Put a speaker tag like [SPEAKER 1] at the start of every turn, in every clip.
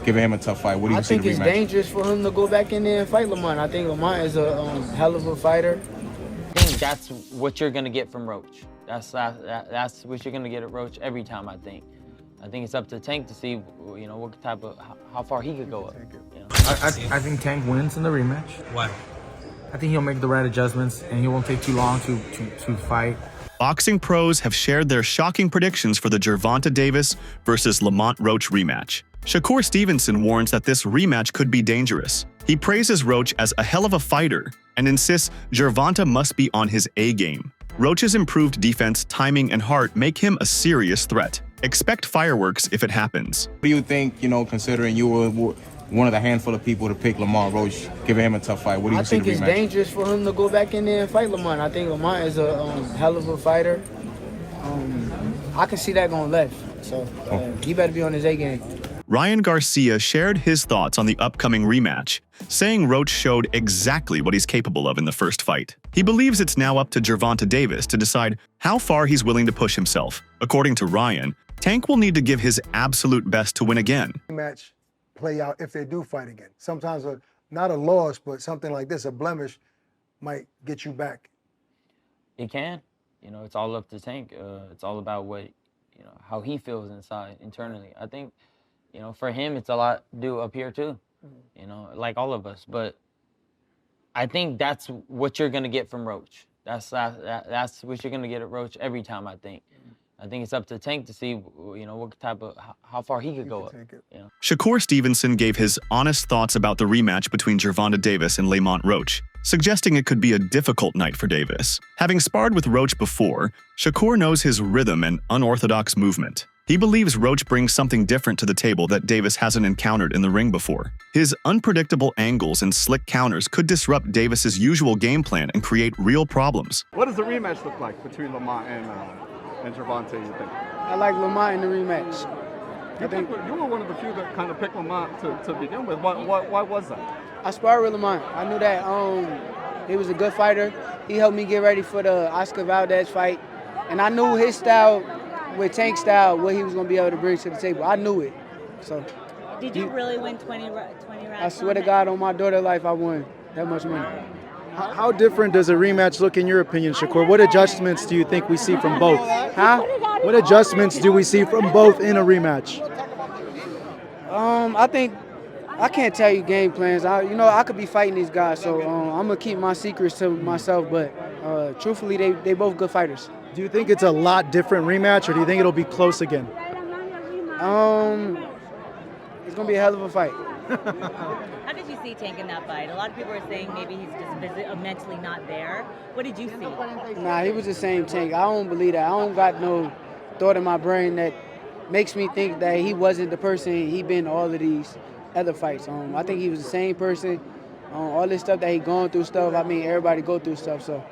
[SPEAKER 1] giving him a tough fight. What do you see the rematch?
[SPEAKER 2] I think it's dangerous for him to go back in there and fight Lamont. I think Lamont is a hell of a fighter.
[SPEAKER 3] I think that's what you're gonna get from Roach. That's what you're gonna get at Roach every time. I think it's up to Tank to see, you know, what type of how far he could go up. You know?
[SPEAKER 4] I think Tank wins in the rematch.
[SPEAKER 5] Why?
[SPEAKER 4] I think he'll make the right adjustments, and he won't take too long to fight.
[SPEAKER 6] Boxing pros have shared their shocking predictions for the Gervonta Davis versus Lamont Roach rematch. Shakur Stevenson warns that this rematch could be dangerous. He praises Roach as a hell of a fighter and insists Gervonta must be on his A game. Roach's improved defense, timing, and heart make him a serious threat. Expect fireworks if it happens.
[SPEAKER 1] What do you think, you know, considering you were one of the handful of people to pick Lamont Roach, giving him a tough fight? What do you see the rematch?
[SPEAKER 2] I think it's dangerous for him to go back in there and fight Lamont. I think Lamont is a hell of a fighter. I can see that going left. So he better be on his A game.
[SPEAKER 6] Ryan Garcia shared his thoughts on the upcoming rematch, saying Roach showed exactly what he's capable of in the first fight. He believes it's now up to Gervonta Davis to decide how far he's willing to push himself. According to Ryan, Tank will need to give his absolute best to win again.
[SPEAKER 7] Match play out if they do fight again. Sometimes not a loss, but something like this, a blemish, might get you back.
[SPEAKER 3] He can. You know, it's all up to Tank. It's all about what, you know, how he feels inside, internally. I think, you know, for him, it's a lot to do up here too, you know, like all of us. But I think that's what you're going to get from Roach. That's what you're going to get at Roach every time, I think. I think it's up to Tank to see, you know, what type of, how far he could go up. You know?
[SPEAKER 6] Shakur Stevenson gave his honest thoughts about the rematch between Gervonta Davis and Lamont Roach, suggesting it could be a difficult night for Davis. Having sparred with Roach before, Shakur knows his rhythm and unorthodox movement. He believes Roach brings something different to the table that Davis hasn't encountered in the ring before. His unpredictable angles and slick counters could disrupt Davis's usual game plan and create real problems.
[SPEAKER 8] What does the rematch look like between Lamont and Gervonta, you think?
[SPEAKER 2] I like Lamont in the rematch.
[SPEAKER 8] You were one of the few that kind of picked Lamont to begin with. Why was that?
[SPEAKER 2] I sparred with Lamont. I knew that he was a good fighter. He helped me get ready for the Oscar Valdez fight. And I knew his style, with Tank's style, what he was going to be able to bring to the table. I knew it. So.
[SPEAKER 9] Did you really win 20 rounds?
[SPEAKER 2] I swear to God, on my daughter's life, I won that much money.
[SPEAKER 10] How different does a rematch look in your opinion, Shakur? What adjustments do you think we see from both?
[SPEAKER 2] Huh?
[SPEAKER 10] What adjustments do we see from both in a rematch?
[SPEAKER 2] I think I can't tell you game plans. I could be fighting these guys, so I'm gonna keep my secrets to myself. But truthfully, they both good fighters.
[SPEAKER 10] Do you think it's a lot different rematch, or do you think it'll be close again?
[SPEAKER 2] It's gonna be a hell of a fight.
[SPEAKER 9] How did you see Tank in that fight? A lot of people are saying maybe he's just mentally not there. What did you see?
[SPEAKER 2] Nah, he was the same Tank. I don't believe that. I don't got no thought in my brain that makes me think that he wasn't the person he been all of these other fights. I think he was the same person. All this stuff that he going through stuff. I mean, everybody go through stuff. So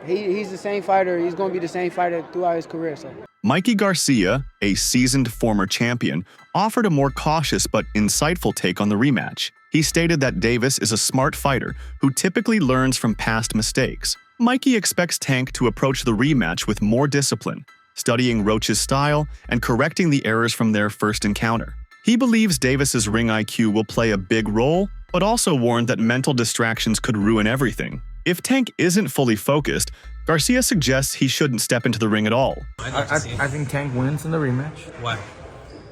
[SPEAKER 2] he's the same fighter. He's going to be the same fighter throughout his career. So.
[SPEAKER 6] Mikey Garcia, a seasoned former champion, offered a more cautious but insightful take on the rematch. He stated that Davis is a smart fighter who typically learns from past mistakes. Mikey expects Tank to approach the rematch with more discipline, studying Roach's style and correcting the errors from their first encounter. He believes Davis's ring IQ will play a big role, but also warned that mental distractions could ruin everything. If Tank isn't fully focused, Garcia suggests he shouldn't step into the ring at all.
[SPEAKER 4] I think Tank wins in the rematch.
[SPEAKER 5] Why?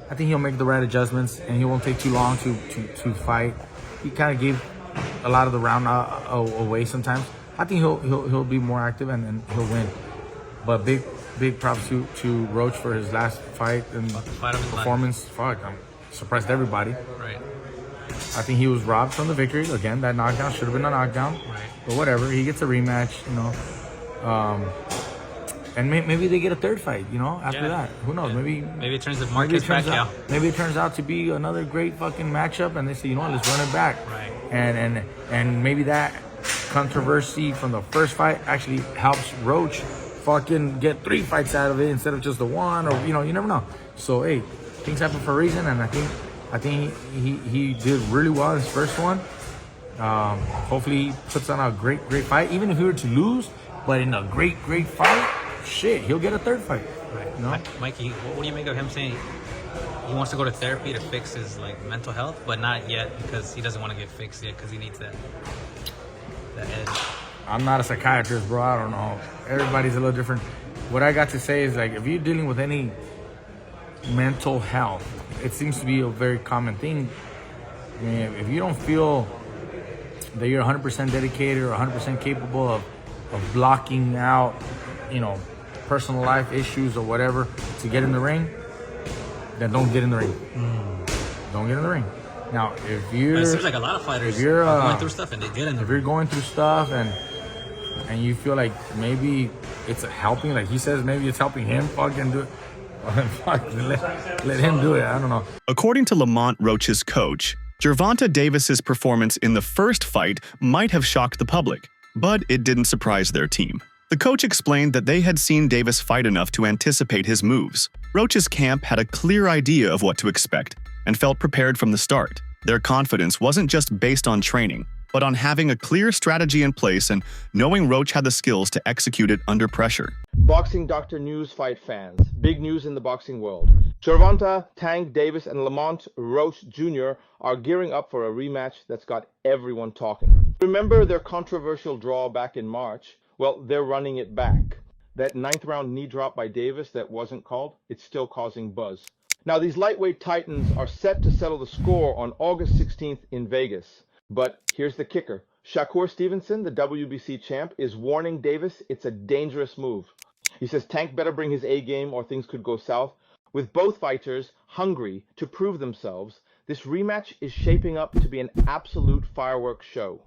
[SPEAKER 4] I think he'll make the right adjustments, and he won't take too long to fight. He kind of gave a lot of the round away sometimes. I think he'll be more active and he'll win. But big props to Roach for his last fight and performance. Fuck, surprised everybody.
[SPEAKER 5] Right.
[SPEAKER 4] I think he was robbed from the victory. Again, that knockdown should have been a knockdown.
[SPEAKER 5] Right.
[SPEAKER 4] But whatever, he gets a rematch, you know. And maybe they get a third fight, you know, after that. Who knows?
[SPEAKER 5] Maybe it turns to Marcus Pacquiao.
[SPEAKER 4] Maybe it turns out to be another great fucking matchup, and they say, you know what, let's run it back.
[SPEAKER 5] Right.
[SPEAKER 4] And maybe that controversy from the first fight actually helps Roach fucking get 3 fights out of it instead of just the one, or you never know. So hey, things happen for a reason, and I think he did really well in his first one. Hopefully he puts on a great fight, even if he were to lose, but in a great fight, shit, he'll get a third fight.
[SPEAKER 5] Right.
[SPEAKER 4] You know?
[SPEAKER 5] Mikey, what do you make of him saying he wants to go to therapy to fix his mental health, but not yet because he doesn't want to get fixed yet because he needs that edge.
[SPEAKER 4] I'm not a psychiatrist, bro. I don't know. Everybody's a little different. What I got to say is, if you're dealing with any mental health, it seems to be a very common thing. I mean, if you don't feel that you're 100% dedicated or 100% capable of blocking out, personal life issues or whatever to get in the ring, then don't get in the ring. Don't get in the ring. Now, if you're...
[SPEAKER 5] It seems like a lot of fighters
[SPEAKER 4] if you're,
[SPEAKER 5] are going through stuff and they get in the ring.
[SPEAKER 4] If you're going through stuff and you feel like maybe it's helping, like he says, maybe it's helping him, fucking do it. Let him do it. I don't know.
[SPEAKER 6] According to Lamont Roach's coach, Gervonta Davis's performance in the first fight might have shocked the public, but it didn't surprise their team. The coach explained that they had seen Davis fight enough to anticipate his moves. Roach's camp had a clear idea of what to expect and felt prepared from the start. Their confidence wasn't just based on training, but on having a clear strategy in place and knowing Roach had the skills to execute it under pressure.
[SPEAKER 11] Boxing Doctor News fight fans, big news in the boxing world. Gervonta, Tank Davis, and Lamont Roach Jr. are gearing up for a rematch that's got everyone talking. Remember their controversial draw back in March? Well, they're running it back. That 9th round knee drop by Davis that wasn't called, it's still causing buzz. Now, these lightweight titans are set to settle the score on August 16th in Vegas. But here's the kicker. Shakur Stevenson, the WBC champ, is warning Davis it's a dangerous move. He says Tank better bring his A game or things could go south. With both fighters hungry to prove themselves, this rematch is shaping up to be an absolute fireworks show.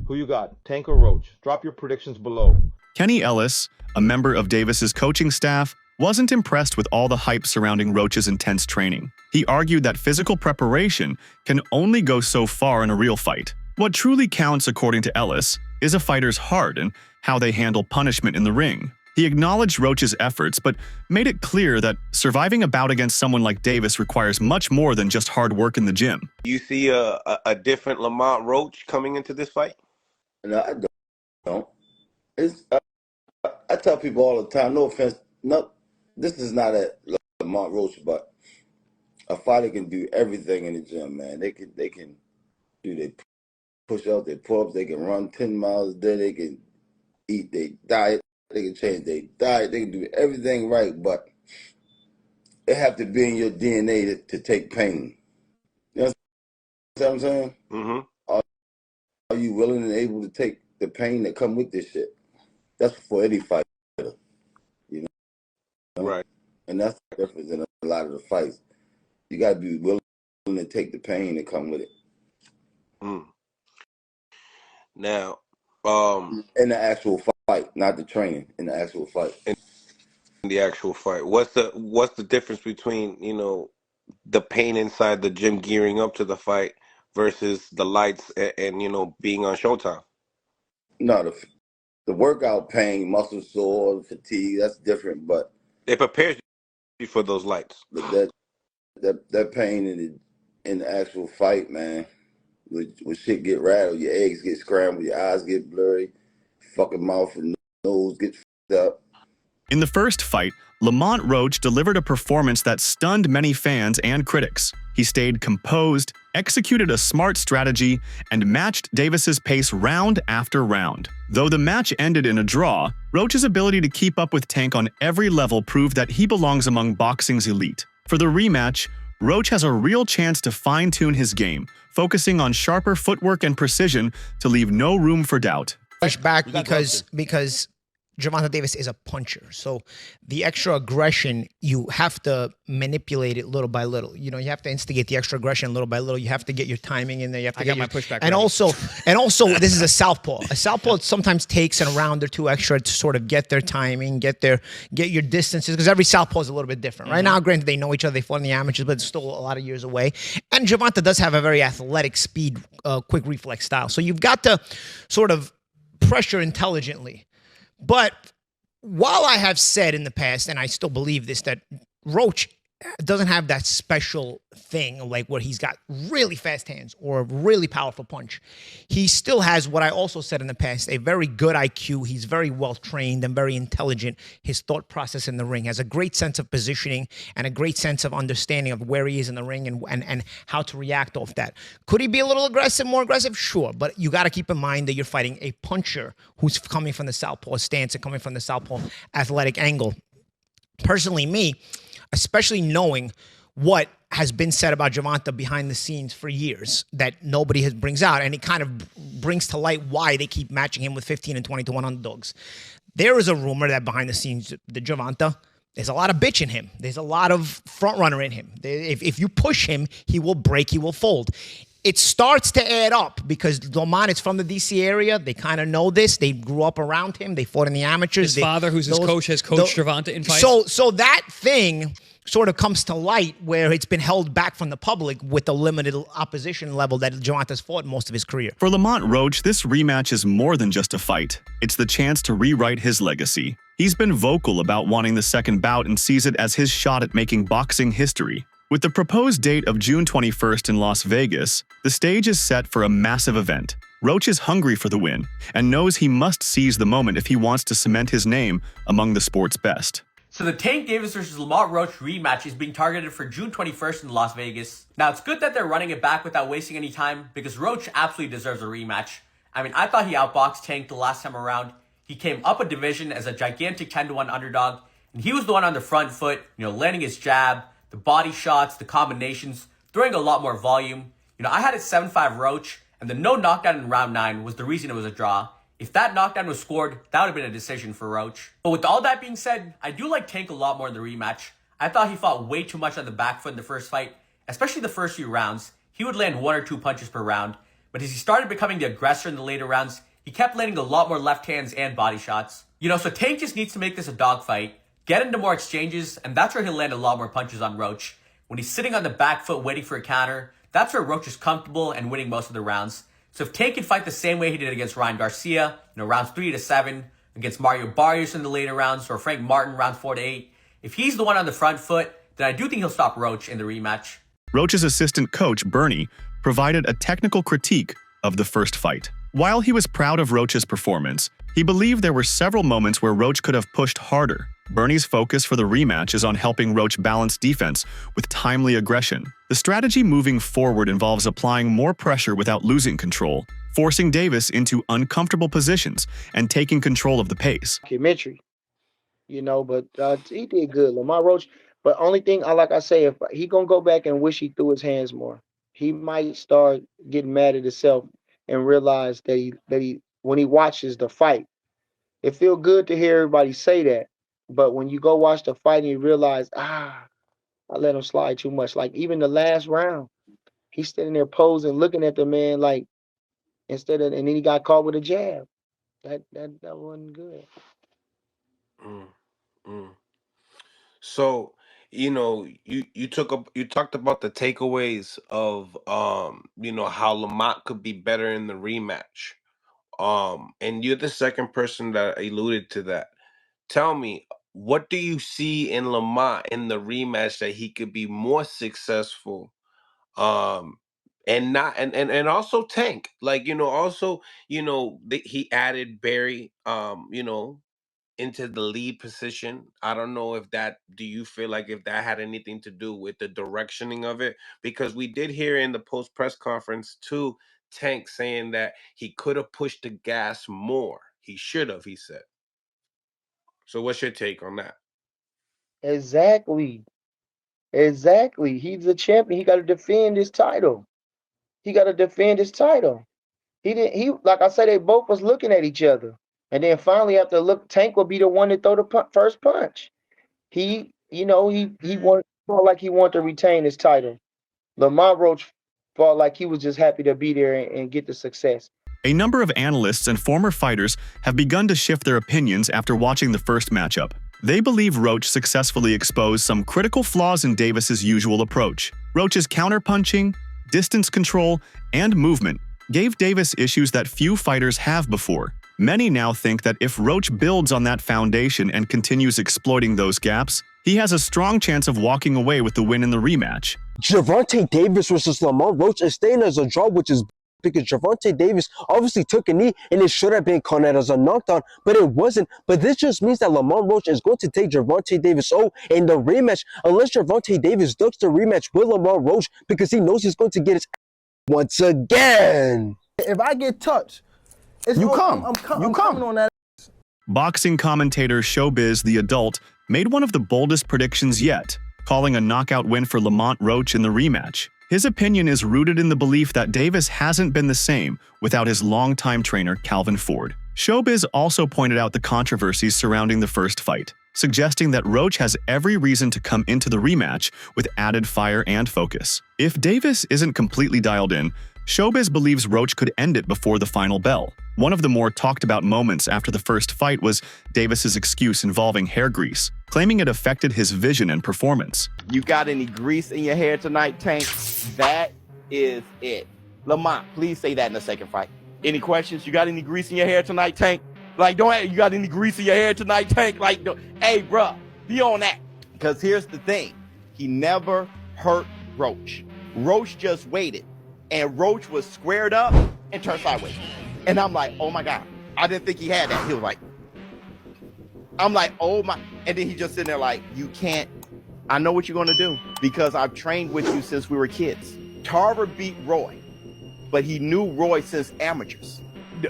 [SPEAKER 11] Who you got, Tank or Roach? Drop your predictions below.
[SPEAKER 6] Kenny Ellis, a member of Davis's coaching staff, wasn't impressed with all the hype surrounding Roach's intense training. He argued that physical preparation can only go so far in a real fight. What truly counts, according to Ellis, is a fighter's heart and how they handle punishment in the ring. He acknowledged Roach's efforts, but made it clear that surviving a bout against someone like Davis requires much more than just hard work in the gym.
[SPEAKER 12] You see a different Lamont Roach coming into this fight?
[SPEAKER 13] No, I don't. I tell people all the time, no offense, this is not a Lamont Roach, but a fighter can do everything in the gym, man. They can do their push-ups, their pull-ups, they can run 10 miles a day, they can eat their diet, they can change their diet, they can do everything right, but it have to be in your DNA to take pain. You know what I'm saying?
[SPEAKER 12] Mm-hmm.
[SPEAKER 13] Are you willing and able to take the pain that come with this shit? That's for any fighter, you know?
[SPEAKER 12] Right.
[SPEAKER 13] And that's the difference in a lot of the fights. You got to be willing to take the pain that come with it.
[SPEAKER 12] Mm. Now,
[SPEAKER 13] in the actual fight, not the training, in the actual fight.
[SPEAKER 12] In the actual fight, what's the difference between the pain inside the gym gearing up to the fight versus the lights and being on Showtime?
[SPEAKER 13] No, the workout pain, muscle sore, fatigue, that's different, but
[SPEAKER 12] it prepares you for those lights.
[SPEAKER 13] But that pain in the actual fight, man, when shit get rattled, your eggs get scrambled, your eyes get blurry, fucking mouth and nose get f***ed up.
[SPEAKER 6] In the first fight, Lamont Roach delivered a performance that stunned many fans and critics. He stayed composed, executed a smart strategy, and matched Davis's pace round after round. Though the match ended in a draw, Roach's ability to keep up with Tank on every level proved that he belongs among boxing's elite. For the rematch, Roach has a real chance to fine-tune his game, focusing on sharper footwork and precision to leave no room for doubt.
[SPEAKER 14] Push back because Gervonta Davis is a puncher. So the extra aggression, you have to manipulate it little by little. You have to instigate the extra aggression little by little. You have to get your timing in there. You have to get
[SPEAKER 15] my pushback.
[SPEAKER 14] And also, this is a southpaw. A southpaw sometimes takes a round or two extra to sort of get their timing, get your distances, because every southpaw is a little bit different. Right now, granted, they know each other, they fought in the amateurs, but it's still a lot of years away. And Gervonta does have a very athletic speed, quick reflex style. So you've got to sort of pressure intelligently. But while I have said in the past, and I still believe this, that Roach doesn't have that special thing like where he's got really fast hands or a really powerful punch. He still has what I also said in the past, a very good IQ. He's very well trained and very intelligent. His thought process in the ring has a great sense of positioning and a great sense of understanding of where he is in the ring and how to react off that. Could he be a little aggressive, more aggressive? Sure, but you got to keep in mind that you're fighting a puncher who's coming from the southpaw stance and coming from the southpaw athletic angle. Personally, me, especially knowing what has been said about Gervonta behind the scenes for years that nobody brings out, and it kind of brings to light why they keep matching him with 15 and 20 to 1 underdogs. There is a rumor that behind the scenes, the Gervonta, there's a lot of bitch in him. There's a lot of front runner in him. If you push him, he will break, he will fold. It starts to add up because Lamont is from the D.C. area. They kind of know this. They grew up around him. They fought in the amateurs.
[SPEAKER 15] His father, who's his coach, has coached Gervonta in fights.
[SPEAKER 14] So that thing sort of comes to light where it's been held back from the public with the limited opposition level that Gervonta's fought most of his career.
[SPEAKER 6] For Lamont Roach, this rematch is more than just a fight. It's the chance to rewrite his legacy. He's been vocal about wanting the second bout and sees it as his shot at making boxing history. With the proposed date of June 21st in Las Vegas, the stage is set for a massive event. Roach is hungry for the win and knows he must seize the moment if he wants to cement his name among the sport's best.
[SPEAKER 16] So the Tank Davis versus Lamont Roach rematch is being targeted for June 21st in Las Vegas. Now, it's good that they're running it back without wasting any time because Roach absolutely deserves a rematch. I mean, I thought he outboxed Tank the last time around. He came up a division as a gigantic 10-1 underdog, and he was the one on the front foot, landing his jab, the body shots, the combinations, throwing a lot more volume. I had it 7-5 Roach, and the no knockdown in round 9 was the reason it was a draw. If that knockdown was scored, that would have been a decision for Roach. But with all that being said, I do like Tank a lot more in the rematch. I thought he fought way too much on the back foot in the first fight, especially the first few rounds. He would land 1 or 2 punches per round. But as he started becoming the aggressor in the later rounds, he kept landing a lot more left hands and body shots. So Tank just needs to make this a dogfight, get into more exchanges, and that's where he'll land a lot more punches on Roach. When he's sitting on the back foot waiting for a counter, that's where Roach is comfortable and winning most of the rounds. So if Tank can fight the same way he did against Ryan Garcia, rounds 3 to 7, against Mario Barrios in the later rounds, or Frank Martin rounds 4 to 8, if he's the one on the front foot, then I do think he'll stop Roach in the rematch.
[SPEAKER 6] Roach's assistant coach, Bernie, provided a technical critique of the first fight. While he was proud of Roach's performance, he believed there were several moments where Roach could have pushed harder. Bernie's focus for the rematch is on helping Roach balance defense with timely aggression. The strategy moving forward involves applying more pressure without losing control, forcing Davis into uncomfortable positions, and taking control of the pace.
[SPEAKER 17] Documentary, but he did good, Lamont Roach. But only thing, like I say, if he gonna go back and wish he threw his hands more, he might start getting mad at himself and realize that he when he watches the fight, it feel good to hear everybody say that. But when you go watch the fight and you realize, I let him slide too much. Like even the last round, he's standing there posing, looking at the man like and then he got caught with a jab. That wasn't good.
[SPEAKER 12] So, you talked about the takeaways of how Lamont could be better in the rematch. And you're the second person that alluded to that. Tell me, what do you see in Lamont in the rematch that he could be more successful? And not and also Tank, he added Barry, into the lead position. I don't know do you feel like if that had anything to do with the directioning of it? Because we did hear in the post press conference too, Tank saying that he could have pushed the gas more. He should have, he said. So what's your take on that?
[SPEAKER 17] Exactly. He's a champion. He got to defend his title. He didn't. Like I said, they both was looking at each other, and then finally, after Tank will be the one to throw the first punch. He felt like he wanted to retain his title. Lamont Roach felt like he was just happy to be there and get the success.
[SPEAKER 6] A number of analysts and former fighters have begun to shift their opinions after watching the first matchup. They believe Roach successfully exposed some critical flaws in Davis's usual approach. Roach's counterpunching, distance control, and movement gave Davis issues that few fighters have before. Many now think that if Roach builds on that foundation and continues exploiting those gaps, He has a strong chance of walking away with the win in the rematch.
[SPEAKER 18] Gervonta Davis versus Lamont Roach is staying as a draw, which is because Gervonta Davis obviously took a knee and it should have been called as a knockdown, but it wasn't. But this just means that Lamont Roach is going to take Gervonta Davis in the rematch, unless Gervonta Davis ducks the rematch with Lamont Roach because he knows he's going to get his once again.
[SPEAKER 19] If I get touched, I'm coming on that.
[SPEAKER 6] Boxing commentator Showbiz the Adult made one of the boldest predictions yet, calling a knockout win for Lamont Roach in the rematch. His opinion is rooted in the belief that Davis hasn't been the same without his longtime trainer Calvin Ford. Showbiz also pointed out the controversies surrounding the first fight, suggesting that Roach has every reason to come into the rematch with added fire and focus. If Davis isn't completely dialed in, Showbiz believes Roach could end it before the final bell. One of the more talked about moments after the first fight was Davis's excuse involving hair grease, claiming it affected his vision and performance.
[SPEAKER 20] You got any grease in your hair tonight, Tank? That is it. Lamont, please say that in the second fight. Any questions? You got any grease in your hair tonight, Tank? Like, you got any grease in your hair tonight, Tank? Like, hey, bruh, be on that. Because here's the thing. He never hurt Roach. Roach just waited. And Roach was squared up and turned sideways. And I'm like, oh my God. I didn't think he had that. He was like, I'm like, oh my. And then he just sitting there like, you can't. I know what you're going to do because I've trained with you since we were kids. Tarver beat Roy, but he knew Roy since amateurs.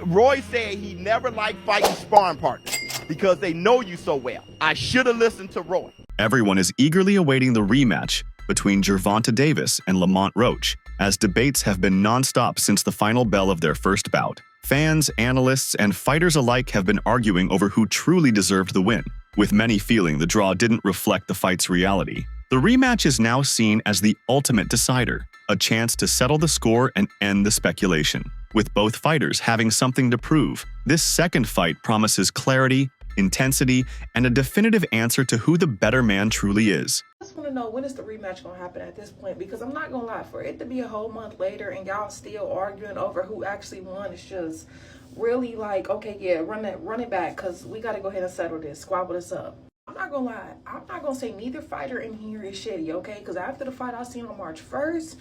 [SPEAKER 20] Roy said he never liked fighting sparring partners because they know you so well. I should have listened to Roy.
[SPEAKER 6] Everyone is eagerly awaiting the rematch between Gervonta Davis and Lamont Roach, as debates have been non-stop since the final bell of their first bout. Fans, analysts, and fighters alike have been arguing over who truly deserved the win, with many feeling the draw didn't reflect the fight's reality. The rematch is now seen as the ultimate decider, a chance to settle the score and end the speculation. With both fighters having something to prove, this second fight promises clarity, intensity, and a definitive answer to who the better man truly is.
[SPEAKER 21] I just want to know, when is the rematch going to happen at this point? Because I'm not going to lie, for it to be a whole month later and y'all still arguing over who actually won, it's just really like, okay, yeah, run it back, because we got to go ahead and settle this, squabble this up. I'm not going to lie, I'm not going to say neither fighter in here is shitty, okay? Because after the fight I seen on March 1st,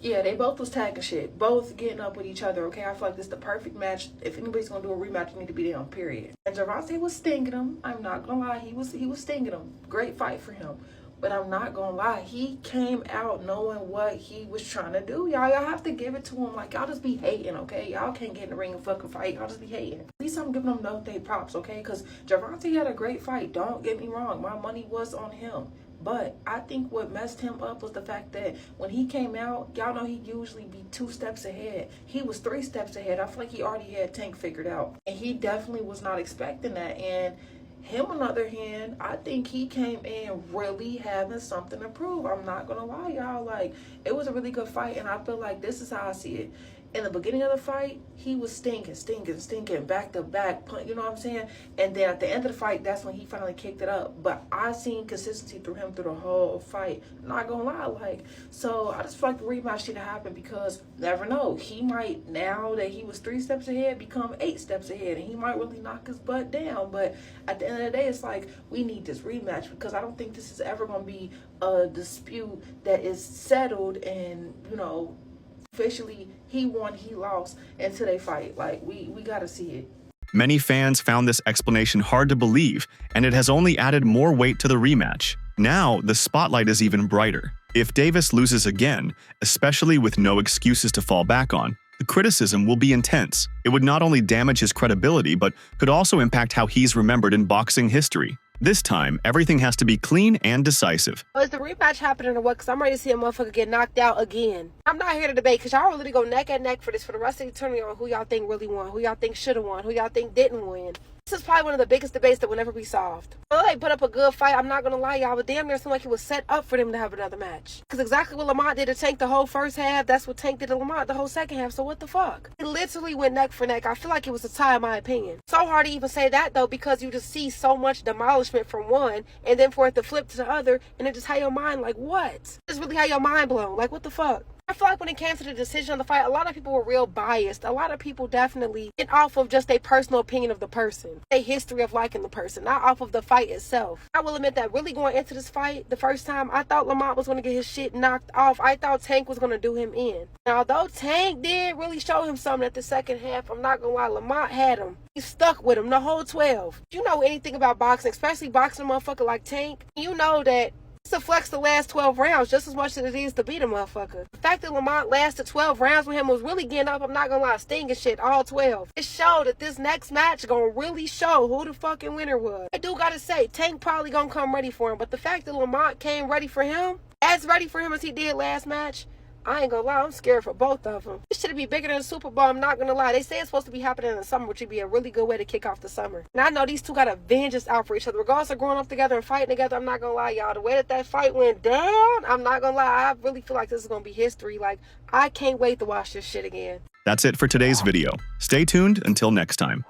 [SPEAKER 21] yeah, they both was tagging shit, both getting up with each other, okay? I feel like this is the perfect match. If anybody's gonna do a rematch, you need to be them, period. And Gervonta was stinging him. I'm not gonna lie, he was stinging him. Great fight for him. But I'm not gonna lie, he came out knowing what he was trying to do. Y'all have to give it to him. Like, y'all just be hating, okay? Y'all can't get in the ring and fucking fight. Y'all just be hating. At least I'm giving them no day props, okay? Because Gervonta had a great fight. Don't get me wrong. My money was on him. But I think what messed him up was the fact that when he came out, y'all know he usually be 2 steps ahead. He was 3 steps ahead. I feel like he already had Tank figured out. And he definitely was not expecting that. And him, on the other hand, I think he came in really having something to prove. I'm not going to lie, y'all. Like, it was a really good fight. And I feel like this is how I see it. In the beginning of the fight, he was stinking, back to back, you know what I'm saying? And then at the end of the fight, that's when he finally kicked it up. But I seen consistency through him through the whole fight. Not gonna lie, like, so I just feel like the rematch should happen because never know. He might, now that he was 3 steps ahead, become 8 steps ahead, and he might really knock his butt down. But at the end of the day, it's like, we need this rematch because I don't think this is ever gonna be a dispute that is settled and, you know, officially he won, he lost until they fight. Like, we gotta see it.
[SPEAKER 6] Many fans found this explanation hard to believe, and it has only added more weight to the rematch. Now, the spotlight is even brighter. If Davis loses again, especially with no excuses to fall back on, the criticism will be intense. It would not only damage his credibility, but could also impact how he's remembered in boxing history. This time, everything has to be clean and decisive.
[SPEAKER 22] Is the rematch happening or what? Because I'm ready to see a motherfucker get knocked out again. I'm not here to debate because y'all really go neck and neck for this for the rest of the tournament on who y'all think really won, who y'all think should have won, who y'all think didn't win. This is probably one of the biggest debates that will never be solved. Well, they put up a good fight, I'm not going to lie, y'all, but damn near seemed like it was set up for them to have another match. Because exactly what Lamont did to Tank the whole first half, that's what Tank did to Lamont the whole second half, so what the fuck? It literally went neck for neck. I feel like it was a tie in my opinion. So hard to even say that though because you just see so much demolishment from one and then for it to flip to the other and it just had your mind like, what? It's really how your mind blown. Like, what the fuck? I feel like when it came to the decision of the fight, a lot of people were real biased. A lot of people definitely went off of just their personal opinion of the person, their history of liking the person, not off of the fight itself. I will admit that really going into this fight, the first time, I thought Lamont was going to get his shit knocked off. I thought Tank was going to do him in. Now, although Tank did really show him something at the second half, I'm not going to lie, Lamont had him. He stuck with him the whole 12. If you know anything about boxing, especially boxing a motherfucker like Tank, you know that it's to flex the last 12 rounds just as much as it is to beat a motherfucker. The fact that Lamont lasted 12 rounds with him was really getting up, I'm not gonna lie, stinging shit, all 12. It showed that this next match gonna really show who the fucking winner was. I do gotta say, Tank probably gonna come ready for him, but the fact that Lamont came ready for him, as ready for him as he did last match, I ain't gonna lie, I'm scared for both of them. This should be bigger than the Super Bowl, I'm not gonna lie. They say it's supposed to be happening in the summer, which would be a really good way to kick off the summer. And I know these two got a vengeance out for each other. Regardless of growing up together and fighting together, I'm not gonna lie, y'all. The way that fight went down, I'm not gonna lie, I really feel like this is gonna be history. Like, I can't wait to watch this shit again.
[SPEAKER 6] That's it for today's video. Stay tuned until next time.